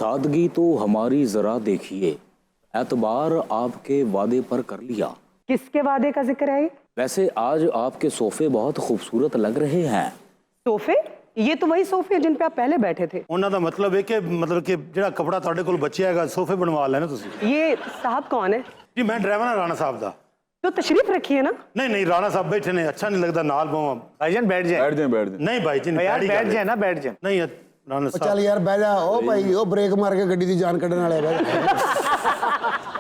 सादगी तो हमारी जरा देखिए, एतबार आपके वादे पर कर लिया। किसके वादे का जिक्र है? वैसे आज आपके सोफे बहुत खूबसूरत लग रहे हैं। सोफे? ये तो वही सोफे जिन पे आप पहले बैठे थे। ਉਹਨਾਂ ਦਾ ਮਤਲਬ ਹੈ ਕਿ ਜਿਹੜਾ ਕਪੜਾ ਤੁਹਾਡੇ ਕੋਲ ਬਚਿਆ ਹੈਗਾ ਸੋਫੇ ਬਣਵਾ ਲੈਣਾ ਤੁਸੀਂ। ये साहब कौन है? ਜੀ ਮੈਂ ਡਰਾਈਵਰ ਹਾਂ ਰਾਣਾ ਸਾਹਿਬ ਦਾ। तो तशरीफ रखिए ना। नहीं राणा साहब बैठे ने, अच्छा नहीं लगता नाल बोवा। भाईजान बैठ जाए। बैठ जाए। नहीं भाई जी यार बैठ जाए ना, बैठ जाए। नहीं राणा साहब ਚੱਲ ਯਾਰ ਬਹਿ ਜਾ। ਉਹ ਭਾਈ ਉਹ ਬ੍ਰੇਕ ਮਾਰ ਕੇ ਗੱਡੀ ਦੀ ਜਾਨ ਕੱਢਣ ਵਾਲੇ ਬਹਿ ਜਾ।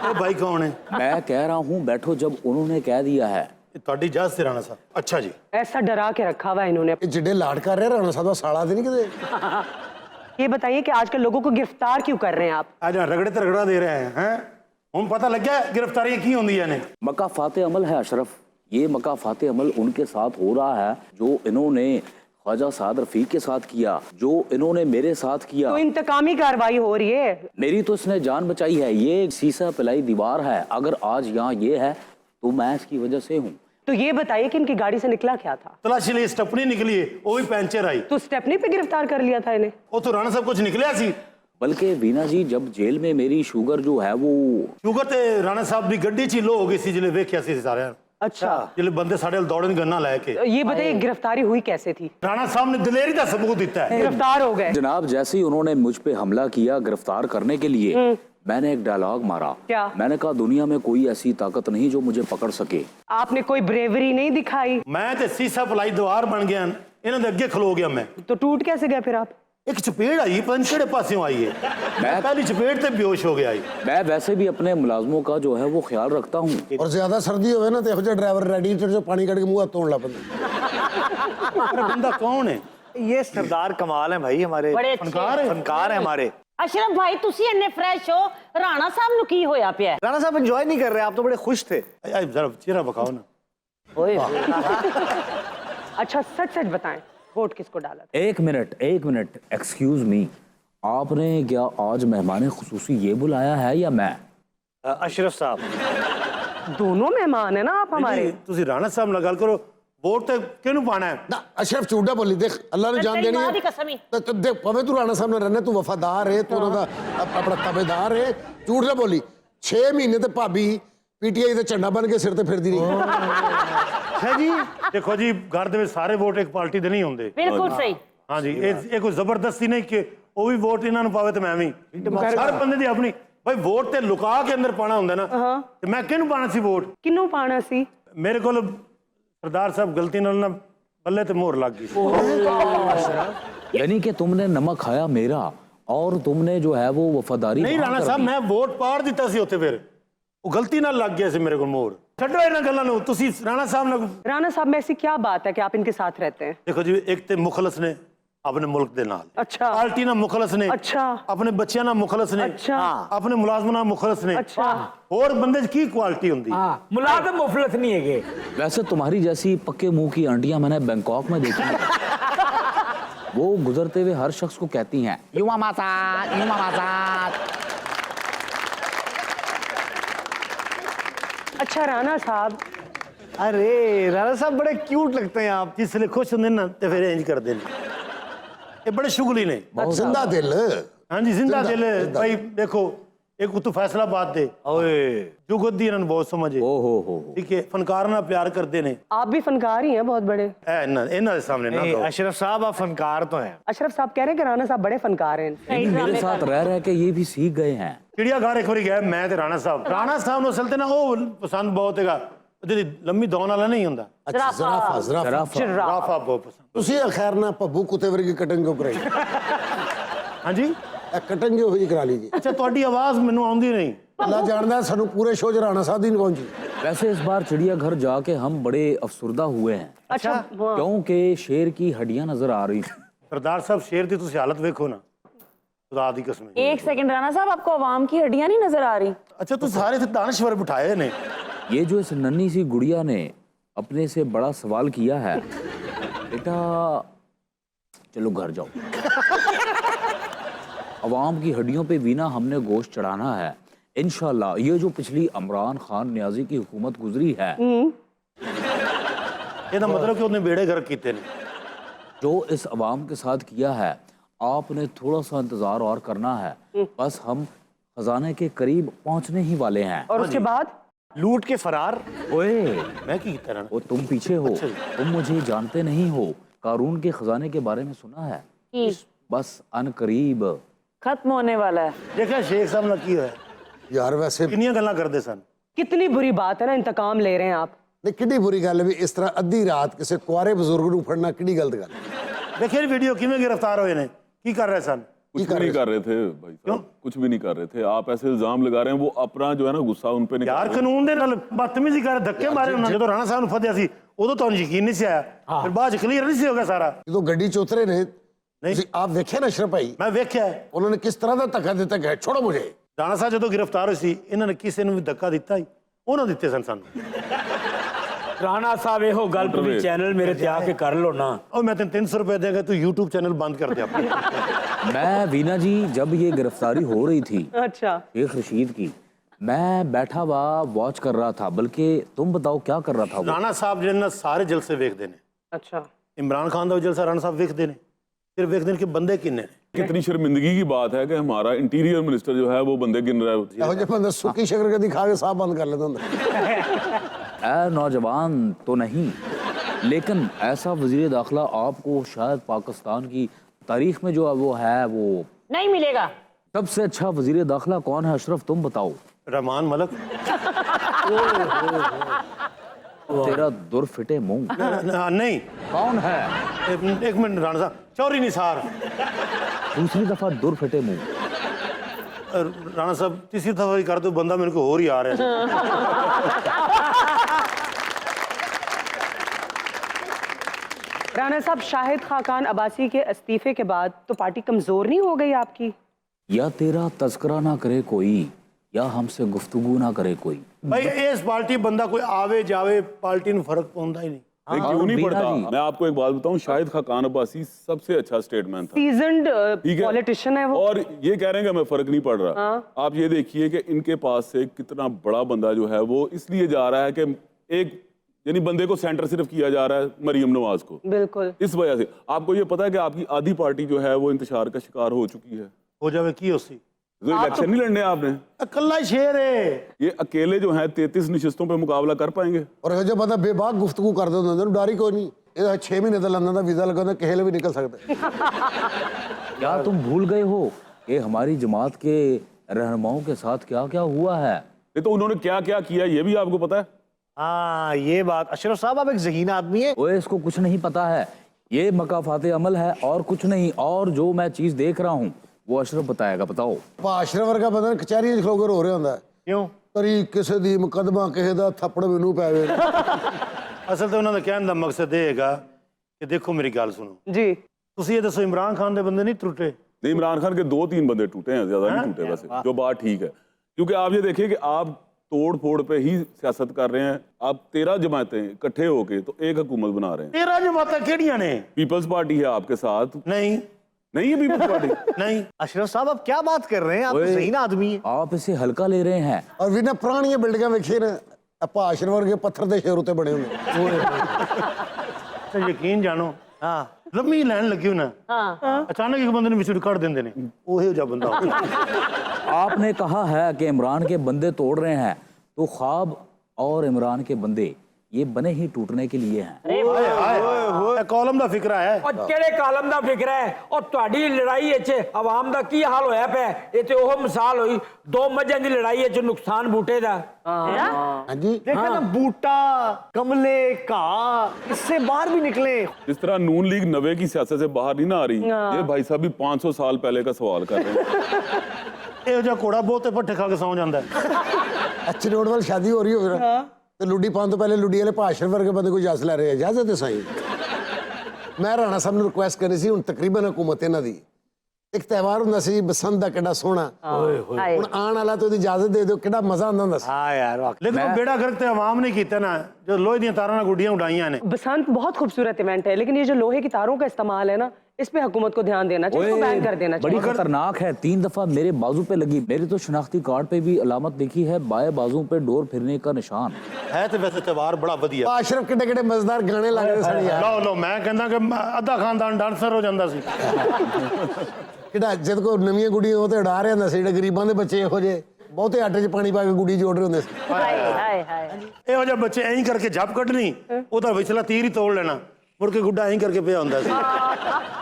ये भाई कौन है? मैं कह रहा हूँ बैठो, जब उन्होंने कह दिया है। ਤੁਹਾਡੀ ਇਜਾਜ਼ਤ से राणा साहब। अच्छा जी। ऐसा डरा के रखा हुआ है इन्होंने। ਇਹ ਜਿੱਡੇ ਲਾਡ ਕਰ ਰਿਹਾ ਰਾਣਾ ਸਾਹਿਬ ਦਾ ਸਾਲਾ ਤੇ ਨਹੀਂ ਕਿਤੇ। ये बताइए कि आजकल लोगों को गिरफ्तार क्यों कर रहे हैं आप? आज रगड़े ते रगड़ा दे रहे हैं हम पता लग गया गिरफ्तारियां की होंगी ने। मकाफाते अमल है अशरफ, ये मकाफाते अमल उनके साथ हो रहा है जो इन्होंने ख्वाजा साद रफीक के साथ किया, जो इन्होंने मेरे साथ किया। तो इंतकामी कार्रवाई हो रही है। मेरी तो इसने जान बचाई है। ये शीशा पिलाई दीवार है, अगर आज यहाँ ये है तो मैं इसकी वजह से हूँ। तो ये बताइए कि इनकी गाड़ी से निकला क्या था? तलाशी लिए स्टपनी निकली है, वो भी पंचर आई। तो स्टेपनी पे गिरफ्तार कर लिया था इन्हें। वो तो राणा साहब कुछ निकलिया सी। बल्कि वीना जी, जब जेल में मेरी शुगर जो है वो शुगर ते राणा साहब भी गड्डी ची लो हो गई सी जिले वेख्या सी सारे। अच्छा, जिले बंदे साढ़े दौड़न गन्ना लेके। ये बताइए गिरफ्तारी हुई कैसे थी? राणा साहब ने दिलेरी का सबूत दिता है। गिरफ्तार हो गए जनाब, जैसे ही उन्होंने मुझ पे हमला किया गिरफ्तार करने के लिए, मैंने एक डायलॉग मारा। क्या? मैंने कहा दुनिया में कोई ऐसी ताकत नहीं जो मुझे पकड़ सके। आपने कोई ब्रेवरी नहीं दिखाई? मैं ते शीशा पलाई दीवार बन गया, इन्होंने अगे खलो गया मैं। तो टूट कैसे गए फिर आप? एक चपेट आई, पता नहीं केड़े पासों आई है। मैं पहली चपेट ते बेहोश हो गया। मैं वैसे भी अपने मुलाजमों का जो है वो ख्याल रखता हूँ। और ज्यादा सर्दी होवे ना तो ਇਹੋ ਜਿਹਾ ਡਰਾਈਵਰ ਰੈਡੀਏਟਰ जो पानी ਕੱਢ ਕੇ ਮੂੰਹ ਹੱਥ ਧੋਣ ਲੱਗ ਪੈਂਦਾ। अरे बंदा कौन है? ये सरदार कमाल है भाई, हमारे बड़े अच्छे फनकार है हमारे। अशरफ भाई तुसी इन्ने फ्रेश हो, राणा साहब नु की होया पिया? राणा साहब एंजॉय नहीं कर रहे, आप तो बड़े खुश थे। जरा चेहरा बखाओ ना। ओए अच्छा सच सच बताएं, वोट किसको डाला था? एक मिनट एक्सक्यूज मी, आपने क्या आज मेहमान खुसूसी ये बुलाया है या मैं? अशरफ साहब दोनों मेहमान है ना आप हमारे। ਤੁਸੀਂ ਰਾਣਾ ਸਾਹਿਬ ਨਾਲ ਗੱਲ ਕਰੋ। ਵੋਟ ਤੇ ਕਿਹਨੂੰ ਪਾਣਾ ਹੈ? ਨਾ ਅਸ਼ਰਫ ਝੂਠਾ ਬੋਲੀ। ਦੇਖ ਅੱਲਾ ਨੇ ਜਾਨ तेरी ਦੇਣੀ मां ਹੈ। दी कसम ही। ਤੇ ਦੇਖ ਭਾਵੇਂ ਤੂੰ ਰਾਣਾ ਸਾਹਿਬ ਨਾਲ ਰਹਿਣਾ, ਤੂੰ ਵਫਾਦਾਰ ਹੈ, ਤੂੰ ਉਹਨਾਂ ਦਾ ਆਪਣਾ ਤਾਬੇਦਾਰ ਹੈ। ਝੂਠ ਨਾ ਬੋਲੀ। 6 ਮਹੀਨੇ ਤੇ ਭਾਬੀ ਪੀਟੀਆਈ ਦਾ ਝੰਡਾ ਬਣ ਕੇ ਸਿਰ ਤੇ ਫਿਰਦੀ ਰਹੀ। ਅੱਛਾ ਜੀ। ਦੇਖੋ ਜੀ, ਘਰ ਦੇ ਵਿੱਚ ਸਾਰੇ ਵੋਟ ਇੱਕ ਪਾਰਟੀ ਦੇ ਨਹੀਂ ਹੁੰਦੇ। बिल्कुल सही। हाँ जी, ये कोई जबरदस्ती नहीं कि वो भी वोट इन्होंने पावे तो मैं भी। हर बंदे दी अपनी भाई वोट ते लुका के अंदर पाना हुंदा ना। ते मैं किहनू पाना सी वोट? किन्नू पाना सी? मेरे को सरदार साहब गलती नाल ना बल्ले ते मोहर लग गई। यानी कि तुमने नमक खाया मेरा और तुमने जो है वो वफादारी नहीं राणा साहब, मैं वोट पाड़ दिता सी उत्थे, फिर वो गलती नाल लग गया सी मेरे को मोहर। छड्डो इन्हां गल्लां नूं। तुसी राणा साहब नाल राणा साहब में ऐसी क्या बात है कि आप इनके साथ रहते हैं? देखो जी, एक ते मुखलस ने अपने मुल्क दे नाल, अच्छा पार्टी ना मुखलस ने, अच्छा अपने बच्चों ना मुखलस ने, अच्छा अपने मुलाजम ना मुखलस ने। अच्छा और बंदे की क्वालिटी हुंदी। मुलाजम मुफलत नहीं है। वैसे तुम्हारी जैसी पक्के मुंह की आंटियां मैंने बैंकॉक में देखी हैं। वो गुजरते हुए हर शख्स को कहती हैं युवा मासात, युवा मासात। अच्छा राणा साहब, अरे राणा साहब बड़े क्यूट लगते हैं आप। जिसले खुश होंगे ना तो फिर इंज करते हैं। ये बड़े शुगली ने। जिंदा दिल। हाँ जी, जिंदा दिल भाई। देखो एक तो फैसलाबाद दे जुगत दी इन्होंने बहुत समझे। हो ठीक है, फनकार ना प्यार करते ने। आप भी फनकार ही हैं बहुत बड़े। इन्हों के सामने ना कहो। अशरफ साहब आप फनकार तो हैं। अशरफ साहब कह रहे हैं कि राणा साहब बड़े फनकार हैं। मेरे साथ रह के ये भी सीख गए हैं। चिड़ियाघर एक बार गया मैं ते राणा साहब नु असल ते ना वो पसंद बहुत हैगा, जिहदी लंबी दौन वाला नहीं हुंदा। अच्छा ज़राफ़ा राफा बहुत पसंद। ਤੁਸੀਂ ਖੈਰ ਨਾ ਪੱਬੂ ਕੁੱਤੇ ਵਰਗੀ ਕਟਿੰਗ ਕਿਉਂ ਕਰਾਈ? हाँ जी। ਇਹ ਕਟਿੰਗ ਹੀ ਹੋਈ ਕਰਾ ਲੀਜੀ। अच्छा, ਤੁਹਾਡੀ ਆਵਾਜ਼ ਮੈਨੂੰ ਆਉਂਦੀ ਨਹੀਂ। ਅੱਲਾ ਜਾਣਦਾ ਸਾਨੂੰ ਪੂਰੇ ਸ਼ੋਅ 'ਚ ਰਾਣਾ ਸਾਹਿਬ ਦੀ ਨਹੀਂ ਪਹੁੰਚੀ। वैसे इस बार चिड़ियाघर जाके हम बड़े अफसुर्दा हुए हैं। अच्छा क्योंकि शेर की हड्डियां नजर आ रही थी। सरदार साहब शेर दी तुसी हालत देखो ना, खुदा दी कसम। एक सेकंड राणा साहब, आपको अवाम की हड्डियां नहीं नजर आ रही? अच्छा, तो सारे थे दानश्वर बिठाए ने। ये जो इस नन्ही सी गुड़िया ने अपने से बड़ा सवाल किया है, बेटा चलो घर जाओ। अवाम की हड्डियों पे वीना हमने गोश्त चढ़ाना है इंशाल्लाह। ये जो पिछली इमरान खान न्याजी की हुकूमत गुजरी है, ਇਹਦਾ मतलब कि उन्हें बेड़े गर्क किए ने। जो इस अवाम के साथ किया है, आपने थोड़ा सा इंतजार और करना है, बस हम खजाने के करीब पहुंचने ही वाले हैं। और उसके बाद लूट के फरार। ओए, मैं की तरह वो तुम पीछे हो, तुम मुझे जानते नहीं हो। कारून के खजाने के बारे में सुना है? बस अनकरीब खत्म होने वाला है। देखा शेख साहब ने की है यार वैसे किनिया गल्ला करते सन। कितनी बुरी बात है ना, इंतकाम ले रहे हैं आप। नहीं कितनी बुरी गल है भी इस तरह अद्धी रात किसी कुआरे बुजुर्ग ਨੂੰ फड़ना कितनी गलत गल देखिए वीडियो किमें गिरफ्तार हुए ने, की कर रहे सन? कुछ भी नहीं कर रहे थे भाई साहब, कुछ भी नहीं कर रहे थे। आप ऐसे इल्जाम लगा रहे हैं, वो अपना जो है ना गुस्सा उन पे यार कानून दे नाल बदतमीजी कर धक्के मारे उन्होंने। ਜਦੋਂ ਰਾਣਾ ਸਾਹਿਬ ਨੂੰ ਫੜਿਆ ਸੀ ਉਦੋਂ ਤੁਹਾਨੂੰ ਯਕੀਨ ਨਹੀਂ ਸੀ ਆਇਆ, ਫਿਰ ਬਾਅਦ ਚ ਕਲੀਅਰ ਨਹੀਂ ਸੀ ਹੋ ਗਿਆ ਸਾਰਾ। ਜਦੋਂ ਗੱਡੀ ਚ ਉਤਰੇ ਨੇ ਤੁਸੀਂ ਆਪ ਵੇਖਿਆ ਨਾ ਅਸ਼ਰਫ ਭਾਈ, ਮੈਂ ਵੇਖਿਆ ਉਹਨਾਂ ਨੇ ਕਿਸ ਤਰ੍ਹਾਂ ਦਾ ਧੱਕਾ ਦਿੱਤਾ ਕਿ ਛੋੜੋ ਮੁਝੇ। ਰਾਣਾ ਸਾਹਿਬ ਜਦੋਂ ਗ੍ਰਿਫਤਾਰ ਹੋਏ ਸੀ ਇਹਨਾਂ ਨੇ ਕਿਸੇ ਨੂੰ ਵੀ ਧੱਕਾ ਦਿੱਤਾ ਹੀ, ਉਹਨਾਂ ਦਿੱਤੇ ਸਨ ਸਾਨੂੰ। राणा साहब ਇਹੋ ਗੱਲ ਤੁਸੀਂ ਚੈਨਲ ਮੇਰੇ ਤੇ ਆ ਕੇ ਕਰ ਲਓ ਨਾ। और मैं तेन 300 रुपए देगा तू YouTube चैनल बंद कर दे अपना। मैं वीना जी, जब ये गिरफ्तारी हो रही थी अच्छा, शेख रशीद की, मैं बैठा हुआ वॉच कर रहा था। बल्कि तुम बताओ क्या कर रहा था वो? राणा साहब जिन्हें सारे जलसे वेखते हैं। अच्छा। इमरान खान का जलसा राणा साहब वेखते हैं, फिर वेखते हैं कि बंदे किन्ने ने। कितनी शर्मिंदगी की बात है कि हमारा इंटीरियर मिनिस्टर जो है वो बंदे गिन रहा है। ਇਹੋ ਜਿਹੇ ਬੰਦੇ ਸੁੱਕੀ ਸ਼ਕਰ ਕਦੀ ਖਾ ਕੇ ਸਾਹ ਬੰਦ ਕਰ ਲੈਂਦਾ ਹੁੰਦਾ। ऐ नौजवान तो नहीं, लेकिन ऐसा वजीर दाखिला आपको शायद पाकिस्तान की तारीख में जो वो है वो नहीं मिलेगा। सबसे अच्छा वजीर दाखिला कौन है अशरफ, तुम बताओ। रहमान मलक। तेरा दुर फिटे मुंह। नहीं कौन है? एक मिनट राणा साहब, चौरी निसार। दूसरी दफा दुर फिटे मुंह। राणा साहब तीसरी दफा ही कर दो, बंदा मेरे को हो रही आ रहा है। राणा साहब, शाहिद खाकान अब्बासी के इस्तीफे के बाद तो पार्टी कमजोर नहीं हो गई आपकी? या तेरा तस्करा ना करे कोई, या हमसे गुफ्तगू ना करे कोई। भाई इस पार्टी बंदा कोई आवे जावे पार्टी में फर्क पौंदा ही नहीं। नहीं, क्यों नहीं वीना पड़ता? जी। मैं आपको एक बात बताऊं, शाहिद खाकान अब्बासी सबसे अच्छा स्टेटमैन था। सीजन्ड ठीक है? पॉलिटिशियन है वो। और ये कह रहे हैं कि हमें फर्क नहीं पड़ रहा। आप ये देखिए कि इनके पास से कितना बड़ा बंदा जो है वो इसलिए जा रहा है कि एक यानी बंदे को सेंटर सिर्फ किया जा रहा है, मरियम नवाज को। बिल्कुल। इस वजह से आपको ये पता है कि आपकी आधी पार्टी जो है वो इंतशार का शिकार हो चुकी है। हो जावे की उसी तो इलेक्शन नहीं लड़ने आपने। अकेला ही शेर है ये अकेले जो हैं 33 निशस्तों पे मुकाबला कर पाएंगे? ਔਰ ਇਹੋ ਜਿਹਾ ਬੰਦਾ ਬੇਬਾਕ ਗੁਫ਼ਤਗੂ ਕਰਦੇ ਹੁੰਦੇ ਨੇ, ਉਹਨੂੰ ਡਰ ਹੀ ਕੋਈ ਨਹੀਂ। ਇਹਦਾ 6 ਮਹੀਨੇ ਦਾ ਲੰਡਨ ਦਾ ਵੀਜ਼ਾ ਲਗਾਉਂਦਾ, ਕਿਸੇ ਵੇਲੇ ਵੀ ਨਿਕਲ ਸਕਦਾ। क्या तुम भूल गए हो कि हमारी जमात के रहनुमाओं के साथ क्या क्या हुआ है? ये तो उन्होंने क्या क्या किया ये भी आपको पता है? हाँ ये बात। अशरफ साहब आप एक ज़हीन आदमी है। ओए, इसको कुछ नहीं पता है। ये मकाफात अमल है और कुछ नहीं। और जो मैं चीज देख रहा हूँ वो अशरफ बताएगा। बताओ। ਭਾਸ਼ਰ ਵਰਗਾ ਬੰਦਾ ਕਚਹਿਰੀਆਂ 'ਚ ਖਲੋ ਕੇ ਰੋ ਰਿਹਾ ਹੁੰਦਾ। क्यों? ਤਰੀ ਕਿਸੇ ਦੀ ਮੁਕੱਦਮਾ ਕਿਸੇ ਦਾ ਥੱਪੜ ਮੈਨੂੰ ਪੈਵੇ। ਅਸਲ ਤੇ ਉਹਨਾਂ ਦਾ ਕਹਿਣ ਦਾ ਮਕਸਦ ਇਹ ਹੈਗਾ ਕਿ ਦੇਖੋ ਮੇਰੀ ਗੱਲ ਸੁਣੋ जी। ਤੁਸੀਂ ਇਹ ਦੱਸੋ इमरान खान ਦੇ ਬੰਦੇ नहीं टूटे? नहीं, इमरान खान के 2-3 बंदे टूटे हैं, ज्यादा नहीं टूटे वैसे। जो बात ठीक है, क्योंकि आप ये देखिए कि आप तोड़ फोड़ पे ही सियासत कर रहे हैं। आप 13 जमातें इकट्ठे होके तो एक हुकूमत बना रहे हैं। 13 जमातां किहड़ियां ने? पीपल्स पार्टी है आपके साथ। नहीं नहीं है पीपल्स पार्टी? नहीं। अशरफ साहब आप क्या बात कर रहे हैं? आप तो ओए। ज़हीन आदमी है। आप इसे हल्का ले रहे हैं। ਔਰ ਵੀ ਨਾ ਪੁਰਾਣੀਆਂ ਬਿਲਡਿੰਗਾਂ ਵੇਖੀਏ ਨਾ, ਭਾਸ਼ਰ ਵਰਗੇ ਪੱਥਰ ਦੇ ਸ਼ੇਰ ਉੱਤੇ ਬਣੇ ਹੁੰਦੇ। ਤੇ ਯਕੀਨ ਜਾਣੋ हाँ ਲੰਮੀ ਲਾਈਨ ਲੱਗੀ ਹੋਣਾ, ਅਚਾਨਕ ਇੱਕ ਬੰਦੇ ਨੂੰ ਵਿਚੜ ਕੱਢ ਦਿੰਦੇ ਨੇ, ਉਹੋ ਜਿਹਾ ਬੰਦਾ ਹੁੰਦਾ। आपने कहा है कि इमरान के बंदे तोड़ रहे हैं, तो ख्वाब और इमरान के बंदे ये बने ही टूटने के लिए हैं। ਹਾਏ ਹਾਏ ਕਾਲਮ ਦਾ ਫਿਕਰਾ ਹੈ। ਉਹ ਕਿਹੜੇ ਕਾਲਮ ਦਾ ਫਿਕਰ ਹੈ? ਉਹ ਤੁਹਾਡੀ ਲੜਾਈ ਵਿੱਚ ਆਵਾਮ ਦਾ ਕੀ ਹਾਲ ਹੋਇਆ ਪਿਆ? ਇਹ ਤੇ ਉਹ ਮਿਸਾਲ ਹੋਈ ਦੋ ਮੱਝਾਂ ਦੀ ਲੜਾਈ ਵਿੱਚ ਨੁਕਸਾਨ ਬੂਟੇ ਦਾ। ਹਾਂਜੀ देखा ना, बूटा कमले घाह इससे बाहर भी निकले। जिस तरह नून लीग नवे की सियासत से बाहर नहीं ना आ रही, ये भाई साहब भी 500 साल पहले का सवाल कर रहे हैं। ਇਹੋ ਜਿਹਾ ਘੋੜਾ ਬਹੁਤੇ ਪੱਠੇ ਖਾ ਕੇ ਸੌਂ ਜਾਂਦਾ ਹੈ। ਅੱਛੀ ਰੋਡ ਵੱਲ ਸ਼ਾਦੀ ਹੋ ਰਹੀ ਹੋਵੇ ਨਾ, ਤੇ ਲੁੱਡੀ ਪਾਉਣ ਤੋਂ ਪਹਿਲੇ ਲੁੱਡੀ ਵਾਲੇ ਭਾਸ਼ਰ ਵਰਗੇ ਬੰਦੇ ਕੋਈ ਇਜਾਜ਼ਤ ਲੈ ਰਹੇ ਆ। ਇਜਾਜ਼ਤ ਹੈ ਸਾਈਂ। ਮੈਂ ਰਾਣਾ ਸਾਹਿਬ ਨੂੰ ਰਿਕੁਐਸਟ ਕਰਨੀ ਸੀ, ਹੁਣ ਤਕਰੀਬਨ ਹਕੂਮਤ ਇਹਨਾਂ ਦੀ ਇੱਕ ਤਿਉਹਾਰ ਹੁੰਦਾ ਸੀ ਬਸੰਤ ਦਾ, ਕਿੱਡਾ ਸੋਹਣਾ। ਹੁਣ ਆਉਣ ਵਾਲਾ ਤੇ ਉਹਦੀ ਇਜਾਜ਼ਤ ਦੇ ਦਿਓ, ਕਿੱਡਾ ਮਜ਼ਾ ਆਉਂਦਾ ਹੁੰਦਾ ਸੀ। हाँ यार वाकई। ਲੇਕਿਨ ਉਹ ਬੇੜਾ ਗਰਕ ਤੇ ਆਵਾਮ ਨੇ ਕੀਤਾ ਨਾ, ਜੋ ਲੋਹੇ ਦੀਆਂ ਤਾਰਾਂ ਨਾਲ ਗੁੱਡੀਆਂ ਉਡਾਈਆਂ ਨੇ। बसंत बहुत खूबसूरत इवेंट है, लेकिन ये जो लोहे की तारों का इस्तेमाल है ना, इस पे हुकूमत को ध्यान देना चाहिए, इसको बैन कर देना बड़ी चाहिए। खतरनाक है। 3 दफा मेरे बाजू पे लगी। मेरे तो शनाख्ती कार्ड पे भी अलामत देखी है, बाएं बाजू पे डोर फिरने का निशान। है तो वैसे त्यौहार बड़ा ਵਧੀਆ। ਆਸ਼ਰਫ ਕਿੱਡੇ ਕਿੱਡੇ ਮਜ਼ੇਦਾਰ ਗਾਣੇ ਲੱਗਦੇ ਸਨ ਯਾਰ। ਲਓ ਲਓ ਮੈਂ ਕਹਿੰਦਾ ਕਿ ਅੱਧਾ ਖਾਨਦਾਨ ਡਾਂਸਰ ਹੋ ਜਾਂਦਾ ਸੀ। ਕਿਹੜਾ ਜਦ ਕੋ ਨਵੀਆਂ ਗੁੱਡੀਆਂ ਉਹ ਤੇ ਉਡਾ ਰਿਹਾ ਹੁੰਦਾ ਸੀ, ਜਿਹੜੇ ਗਰੀਬਾਂ ਦੇ ਬੱਚੇ ਇਹੋ ਜਿਹੇ ਬਹੁਤੇ ਆਟੇ 'ਚ ਪਾਣੀ ਪਾ ਕੇ ਗੁੱਡੀ ਜੋੜ ਰਹੇ ਹੁੰਦੇ ਸੀ। ਹਾਏ ਹਾਏ ਹਾਏ ਇਹੋ ਜਿਹੇ ਬੱਚੇ ਐਂ ਕਰਕੇ ਜੱਪ ਕੱਢਣੀ, ਉਹਦਾ ਵਿਚਲਾ ਤੀਰ ਹੀ ਤੋੜ ਲੈਣਾ, ਮੁੜ ਕੇ ਗੁੱਡਾ ਐਂ ਕਰਕੇ ਪਿਆ ਹੁੰਦਾ ਸੀ।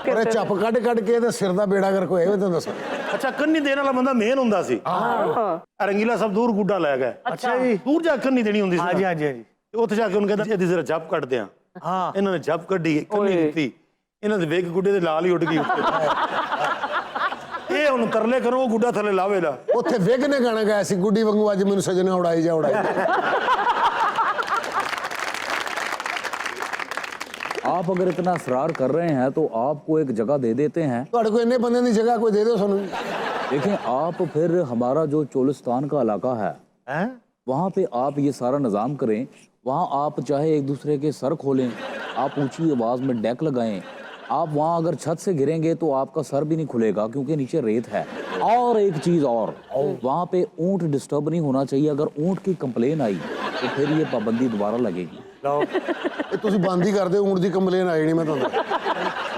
ਪਰ ਚੱਪ ਕੱਢ ਕੱਢ ਕੇ ਤੇ ਸਿਰ ਦਾ ਬੇੜਾ ਕਰਕੇ ਹੋਇਆ ਤੁਹਾਨੂੰ ਦੱਸੋ। ਅੱਛਾ ਕੰਨੀ ਦੇਣ ਵਾਲਾ ਬੰਦਾ ਮੇਨ ਹੁੰਦਾ ਸੀ। ਰੰਗੀਲਾ ਸਾਹਿਬ ਦੂਰ ਗੁੱਡਾ ਲੈ ਗਏ। ਅੱਛਾ ਜੀ। ਦੂਰ ਜਾ ਕੇ ਕੰਨੀ ਦੇਣੀ ਹੁੰਦੀ ਸੀ। ਹਾਂਜੀ ਹਾਂਜੀ ਹਾਂਜੀ। ਉੱਥੇ ਜਾ ਕੇ ਉਹਨੂੰ ਕਹਿੰਦਾ ਇਹਦੀ ਜ਼ਰਾ ਜੱਪ ਕੱਢਦੇ ਆ। ਹਾਂ ਇਹਨਾਂ ਨੇ ਜੱਪ ਕੱਢੀ, ਕੰਨੀ ਦਿੱਤੀ, ਇਹਨਾਂ ਦੇ ਵੇਗ ਗੁੱਡੇ ਦੇ ਲਾਲ ਹੀ ਉੱਡ ਗਈ ਉੱਤੇ। ਇਹ ਹੁਣ ਤਰਲੇ ਕਰੋ, ਉਹ ਗੁੱਡਾ ਥੱਲੇ ਲਾਵੇ ਲਾ। ਉੱਥੇ ਵਿਗ ਨੇ ਗਾਣਾ ਗਾਇਆ ਸੀ, ਗੁੱਡੀ ਵਾਂਗੂ ਅੱਜ ਮੈਨੂੰ ਸਜਣਾ ਉਡਾਈ ਜਾ ਉਡਾਈ। आप अगर इतना इसरार कर रहे हैं तो आपको एक जगह दे देते हैं। ਤੁਹਾਡੇ ਕੋਲ ਇੰਨੇ ਬੰਦੇ ਦੀ ਜਗ੍ਹਾ ਕੋਈ ਦੇ ਦਿਓ ਸਾਨੂੰ। देखें आप, फिर हमारा जो चोलिस्तान का इलाका है वहाँ पे आप ये सारा निज़ाम करें। वहाँ आप चाहे एक दूसरे के सर खोलें, आप ऊंची आवाज़ में डेक लगाएं। आप वहाँ अगर छत से गिरेंगे तो आपका सर भी नहीं खुलेगा क्योंकि नीचे रेत है। और एक चीज़ और, वहाँ पे ऊँट डिस्टर्ब नहीं होना चाहिए। अगर ऊँट की कंप्लेन आई तो फिर ये पाबंदी दोबारा लगेगी। ਇਹ ਤੁਸੀਂ ਬੰਦ ਹੀ ਕਰ ਦਿਓ, ਊਂਟ ਦੀ ਕੰਪਲੇਨ ਆਈ ਨਹੀਂ ਮੈਂ ਤੁਹਾਨੂੰ।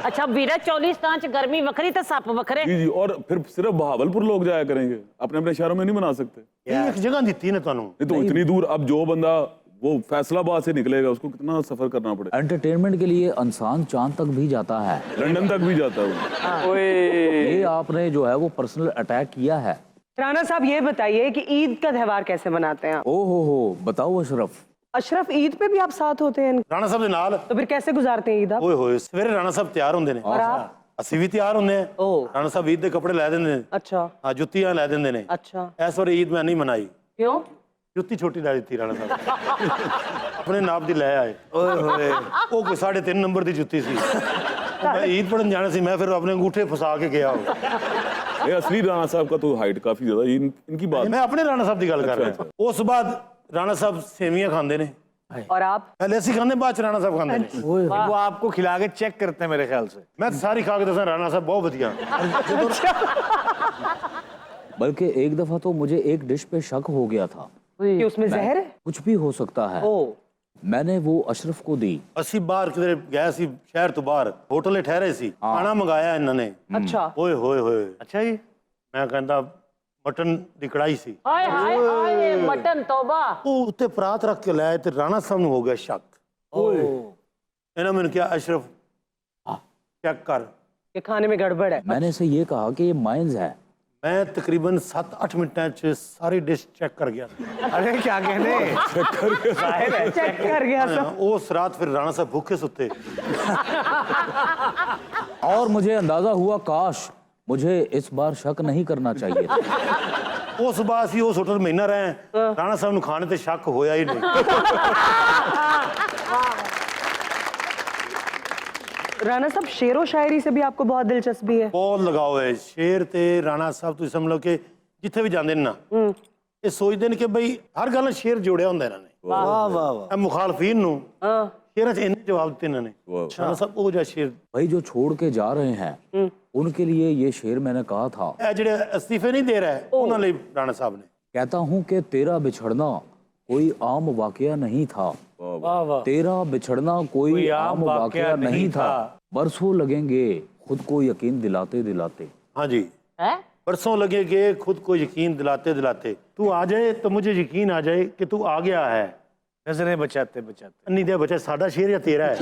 अच्छा वीरा चोलिस्तान च गर्मी वखरी ते सप वखरे। जी जी, और फिर सिर्फ बहावलपुर लोग जाया करेंगे, अपने अपने शहरों में नहीं बना सकते। एक जगह ਦਿੱਤੀ ਨੇ ਤੁਹਾਨੂੰ। नहीं तो इतनी दूर, अब जो बंदा वो फैसलाबाद से निकलेगा उसको कितना सफर करना पड़ेगा। एंटरटेनमेंट के लिए इंसान चांद तक भी जाता है, लंदन तक भी जाता है। ये आपने जो है वो पर्सनल अटैक किया है। राणा साहब ये बताइए कि ईद का त्यौहार कैसे मनाते हैं आप? ओ हो, बताओ अशरफ। अशरफ ईद पे भी आप साथ होते हैं, ਰਾਣਾ ਸਾਹਿਬ ਦੇ ਨਾਲ। तो फिर कैसे गुजारते हैं ईद आप? ਓਏ ਹੋਏ ਸਵੇਰੇ ਰਾਣਾ ਸਾਹਿਬ ਤਿਆਰ ਹੁੰਦੇ ਨੇ। और आप? ਅਸੀਂ ਵੀ ਤਿਆਰ ਹੁੰਦੇ ਆ। ओ ਰਾਣਾ ਸਾਹਿਬ ਈਦ ਦੇ ਕੱਪੜੇ ਲੈ ਦਿੰਦੇ ਨੇ। अच्छा ਹਾਂ ਜੁੱਤੀਆਂ ਲੈ ਦਿੰਦੇ ਨੇ। अच्छा। ਇਸ ਵਾਰ ਈਦ ਮੈਂ ਨਹੀਂ ਮਨਾਈ, क्यों? ਜੁੱਤੀ ਛੋਟੀ ਲੈ ਦਿੱਤੀ ਰਾਣਾ ਸਾਹਿਬ। ਆਪਣੇ ਨਾਪ ਦੀ ਲੈ ਆਏ। ਓਏ ਹੋਏ ਉਹ ਕੋਈ 3.5 ਨੰਬਰ ਦੀ ਜੁੱਤੀ ਸੀ। ਮੈਂ ਈਦ ਪੜਨ ਜਾਣਾ ਸੀ, मैं फिर अपने अंगूठे फंसा के गया। ये असली राणा साहब का तो हाइट काफी ज्यादा, इनकी बात। मैं अपने राणा साहब की गल कर रहा हूं। उस बाद राणा साहब सेवियां खाते ने। और आप? पहले ਅਸੀਂ ਖਾਂਦੇ, ਬਾਅਦ ਚ ਰਾਣਾ ਸਾਹਿਬ ਖਾਂਦੇ ਨੇ। वो आपको खिला के चेक करते हैं मेरे ख्याल से। मैं सारी खा के दसा राणा साहब बहुत ਵਧੀਆ। बल्कि एक दफा तो मुझे एक डिश पे शक हो गया था कि उसमें जहर है? कुछ भी हो सकता है। ओ मैंने वो अशरफ को दी। ਅਸੀਂ ਬਾਹਰ ਕਿਧਰੇ ਗਏ ਸੀ, ਸ਼ਹਿਰ ਤੋਂ ਬਾਹਰ ਹੋਟਲ 'ਤੇ ਠਹਿਰੇ ਸੀ, ਖਾਣਾ ਮੰਗਾਇਆ ਇਹਨਾਂ ਨੇ। अच्छा। ਓਏ ਹੋਏ ਹੋਏ, अच्छा जी। ਮੈਂ ਕਹਿੰਦਾ ਮਟਨ ਦੀ ਕੜਾਈ ਸੀ। हाय हाय हाय मटन तौबा। ਉਹ ਉੱਤੇ ਪਰਾਤ ਰੱਖ ਕੇ ਲਾਇਆ ਤੇ ਰਾਣਾ ਸਾਹਿਬ ਨੂੰ ਹੋ ਗਿਆ ਸ਼ੱਕ। ਇਹਨਾਂ ਮੈਨੂੰ ਕਿਹਾ ਅਸ਼ਰਫ ਚੈੱਕ ਕਰ। ये खाने में गड़बड़ है। मैंने इसे ये कहा कि ये माइंस है। ਮੈਂ ਤਕਰੀਬਨ 7-8 ਮਿੰਟਾਂ 'ਚ ਸਾਰੀ ਡਿਸ਼ ਚੈੱਕ ਕਰ ਗਿਆ। अरे क्या कहने, जाहिर है। चेक कर गया सब। ਉਸ ਰਾਤ ਫਿਰ ਰਾਣਾ ਸਾਹਿਬ ਭੁੱਖੇ ਸੁੱਤੇ। और मुझे अंदाजा हुआ काश मुझे इस बार शक नहीं करना चाहिए था। ਉਸ ਬਾਅਦ ਅਸੀਂ ਉਸ ਹੋਟਲ ਮਹੀਨਾ ਰਹੇ, ਰਾਣਾ ਸਾਹਿਬ ਨੂੰ ਖਾਣੇ ਤੇ ਸ਼ੱਕ ਹੋਇਆ ਹੀ ਨਹੀਂ। राणा साहब शेरो शायरी से भी आपको बहुत दिलचस्पी है? ਬਹੁਤ ਲਗਾਓ ਹੈ ਸ਼ੇਰ ਤੇ ਰਾਣਾ ਸਾਹਿਬ। ਤੁਸੀਂ ਸਮਝ ਲਓ ਕਿ ਜਿੱਥੇ ਵੀ ਜਾਂਦੇ ਨੇ ਨਾ, ਇਹ ਸੋਚਦੇ ਨੇ ਕਿ ਬਈ ਹਰ ਗੱਲ ਨਾਲ ਸ਼ੇਰ ਜੋੜਿਆ ਹੁੰਦਾ ਇਹਨਾਂ ਨੇ। वाह वाह वाह। ਇਹ ਮੁਖਾਲਫੀਨ ਨੂੰ हाँ। ਸ਼ੇਰਾਂ 'ਚ ਇੰਨੇ ਜਵਾਬ ਦਿੱਤੇ ਇਹਨਾਂ ਨੇ। ਰਾਣਾ ਸਾਹਿਬ ਉਹ ਜਿਹਾ ਸ਼ੇਰ। भाई जो छोड़ के जा रहे हैं उनके लिए ये शेर मैंने कहा था। ਇਹ ਜਿਹੜੇ ਅਸਤੀਫੇ ਨਹੀਂ ਦੇ ਰਹੇ ਉਹਨਾਂ ਲਈ ਰਾਣਾ ਸਾਹਿਬ ਨੇ। कहता हूँ कि तेरा बिछड़ना कोई आम वाकया नहीं था। वाह वाह। तेरा बिछड़ना कोई आम वाकया नहीं था। बरसों लगेंगे खुद को यकीन दिलाते दिलाते। हाँ जी, है बरसों लगेंगे खुद को यकीन दिलाते दिलाते। तू आ जाए तो मुझे यकीन आ जाए कि तू आ गया है। नजरें बचाते बचाते। नहीं दे बचा साडा शेर या तेरा है?